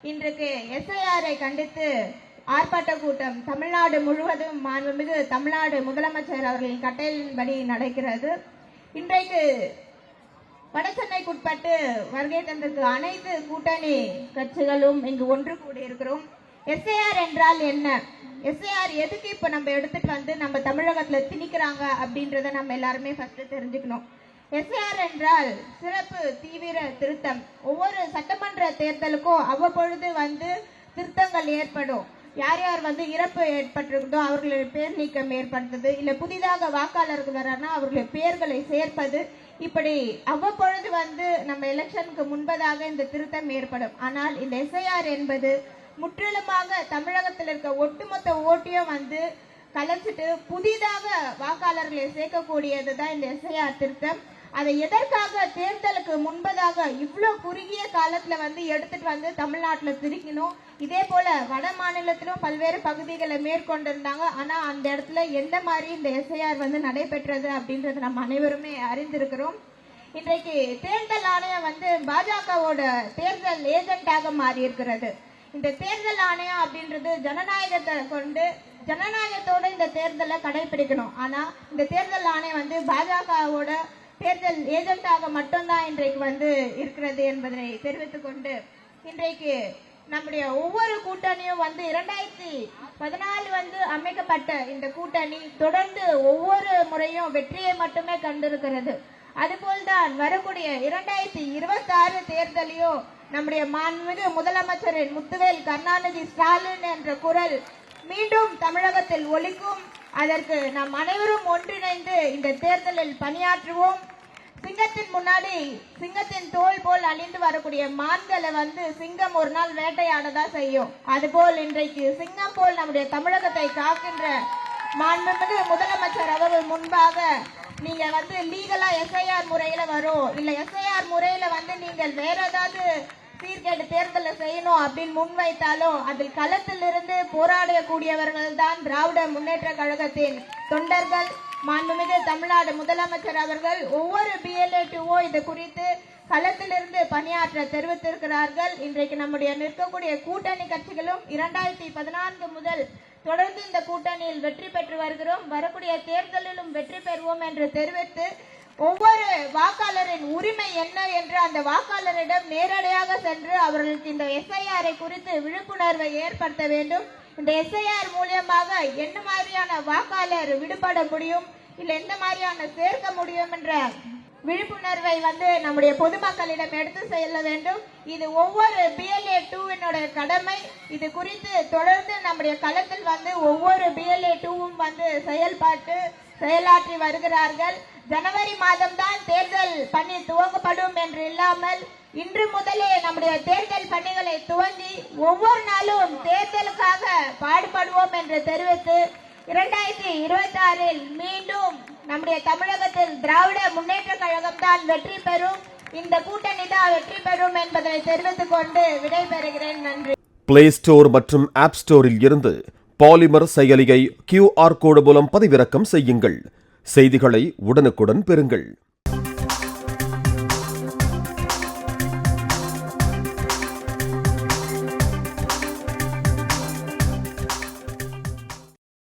இன்றைக்கு எஸ்ஐஆரை கண்டித்து ஆர்ப்பாட்ட கூட்டம் தமிழ்நாடு முழுவதும் மாண்புமிகு தமிழ்நாடு முதலமைச்சர் அவர்களின் கட்டளையின்படி நடக்கிறது. இன்றைக்கு வடசென்னைக்குட்பட்டு வருகை தந்திருக்கு அனைத்து கூட்டணி கட்சிகளும் இங்கு ஒன்று கூடியிருக்கிறோம். எஸ்ஐஆர் என்றால் என்ன, எஸ்ஐஆர் எதுக்கு இப்ப நம்ம எடுத்துட்டு வந்து நம்ம தமிழகத்துல திணிக்கிறாங்க அப்படின்றத நம்ம எல்லாருமே ஃபர்ஸ்ட் தெரிஞ்சுக்கணும். எஸ்ஐஆர் என்றால் சிறப்பு தீவிர திருத்தம். ஒவ்வொரு சட்டமன்ற தேர்தலுக்கும் அவ்வப்பொழுது திருத்தங்கள் ஏற்படும். யார் யார் இறப்பு ஏற்பட்டிருக்கிறதோ அவர்களுடைய பேர் நீக்கம் ஏற்படுத்துது, இல்ல புதிதாக வாக்காளர்கள் வரானா அவர்களுடைய பெயர்களை சேர்ப்பது, இப்படி அவ்வப்பொழுது நம்ம எலெக்ஷனுக்கு முன்பதாக இந்த திருத்தம் ஏற்படும். ஆனால் இந்த எஸ்ஐஆர் என்பது முற்றிலுமாக தமிழகத்தில் இருக்க ஒட்டுமொத்த ஓட்டையும் கலைச்சிட்டு புதிதாக வாக்காளர்களை சேர்க்கக்கூடியதுதான் இந்த எஸ்ஐஆர் திருத்தம். அதை எதற்காக தேர்தலுக்கு முன்பதாக இவ்வளவு குறுகிய காலத்துல எடுத்துட்டு தமிழ்நாட்டுல திரிக்கணும். இதே போல வட மாநிலத்திலும் பல்வேறு பகுதிகளை மேற்கொண்டிருந்தாங்க. ஆனா அந்த இடத்துல எந்த மாதிரி இந்த எஸ்ஐஆர் நடைபெற்றது அப்படின்றது நம்ம அனைவருமே அறிந்திருக்கிறோம். இன்றைக்கு தேர்தல் ஆணையம் பாஜகவோட தேர்தல் ஏஜென்டாக மாறி இருக்கிறது. இந்த தேர்தல் ஆணையம் அப்படின்றது ஜனநாயகத்தை கொண்டு ஜனநாயகத்தோட இந்த தேர்தலை கடைபிடிக்கணும். ஆனா இந்த தேர்தல் ஆணையம் பாஜகவோட தேர்தல் ஏஜென்டாக மட்டும்தான் இன்றைக்கு இருக்கிறது என்பதை தெரிவித்துக் கொண்டு, இன்றைக்கு நம்முடைய ஒவ்வொரு கூட்டணியும் 2014 அமைக்கப்பட்ட இந்த கூட்டணி தொடர்ந்து ஒவ்வொரு முறையும் வெற்றியை மட்டுமே கண்டிருக்கிறது. அதுபோல்தான் வரக்கூடிய 2026 தேர்தலையும் நம்முடைய மாண்புமிகு முதலமைச்சரின் முத்துவேல் கருணாநிதி ஸ்டாலின் என்ற குரல் மீண்டும் தமிழகத்தில் ஒலிக்கும். அதற்கு நாம் அனைவரும் ஒன்றிணைந்து இந்த தேர்தலில் பணியாற்றுவோம். சிங்கத்தின் முன்னாடி சிங்கத்தின் தோல் போல் அணிந்து வரக்கூடிய மான்களை சிங்கம் ஒரு நாள் வேட்டையாடதான் செய்யும். அதுபோல் இன்றைக்கு சிங்கம் போல் நம்முடைய தமிழகத்தை காக்கின்ற மாண்புமிகு முதலமைச்சர் அவர்கள் முன்பாக நீங்க லீகலா எஸ்ஐஆர் முறையில வரும், இல்ல எஸ்ஐஆர் முறையில நீங்கள் வேற ஏதாவது சீர்கேடு தேர்தலை செய்யணும் அப்படின்னு முன்வைத்தாலும் அதில் களத்தில் இருந்து போராடக்கூடியவர்கள் தான் திராவிட முன்னேற்ற கழகத்தின் தொண்டர்கள். மாண்புமிகு தமிழ்நாடு முதலமைச்சர் அவர்கள் ஒவ்வொரு BLA-2 இது குறித்து களத்திலிருந்து பணியாற்ற தெரிவித்திருக்கிறார்கள். இன்றைக்கு நம்முடைய நிற்கக்கூடிய கூட்டணி கட்சிகளும் 2014 முதல் தொடர்ந்து இந்த கூட்டணியில் வெற்றி பெற்று வருகிறோம். வரக்கூடிய தேர்தலிலும் வெற்றி பெறுவோம் என்று தெரிவித்து, ஒவ்வொரு வாக்காளரின் உரிமை என்ன என்று அந்த வாக்காளரிடம் நேரடியாக சென்று அவர்களுக்கு இந்த எஸ்ஐஆரை குறித்து விழிப்புணர்வை ஏற்படுத்த வேண்டும். இந்த எஸ்ஐஆர் மூலியமாக என்ன மாதிரியான வாக்காளர் விடுபட முடியும், இல்ல எந்த மாதிரியான சேர்க்க முடியும் என்ற விழிப்புணர்வை நம்முடைய பொதுமக்களிடம் எடுத்து செல்ல வேண்டும். இது ஒவ்வொரு BLA-2 கடமை. இது குறித்து தொடர்ந்து நம்முடைய களத்தில் ஒவ்வொரு BLA-2 செயலாற்றி வருகிறார்கள். ஜனவரி மாதம் தான் தேர்தல் பணி துவங்கப்படும் என்று இல்லாமல் இன்று முதலே நம்முடைய தேர்தல் பணிகளை துவங்கி ஒவ்வொரு நாளும் தேர்தலுக்காக பாடுபடுவோம் என்று தெரிவித்து 2026 மீண்டும் நம்முடைய தமிழகத்தில் திராவிட முன்னேற்ற கழகம் தான் வெற்றி பெறும், இந்த கூட்டணி தான் வெற்றி பெறும் என்பதை தெரிவித்துக் கொண்டு விடைபெறுகிறேன். நன்றி. பிளே ஸ்டோர் மற்றும் ஆப் ஸ்டோரில் இருந்து பாலிமர் செயலியை QR கோடு மூலம் பதிவிறக்கம் செய்யுங்கள். செய்திகளை உடனுக்குடன் பெறுங்கள்.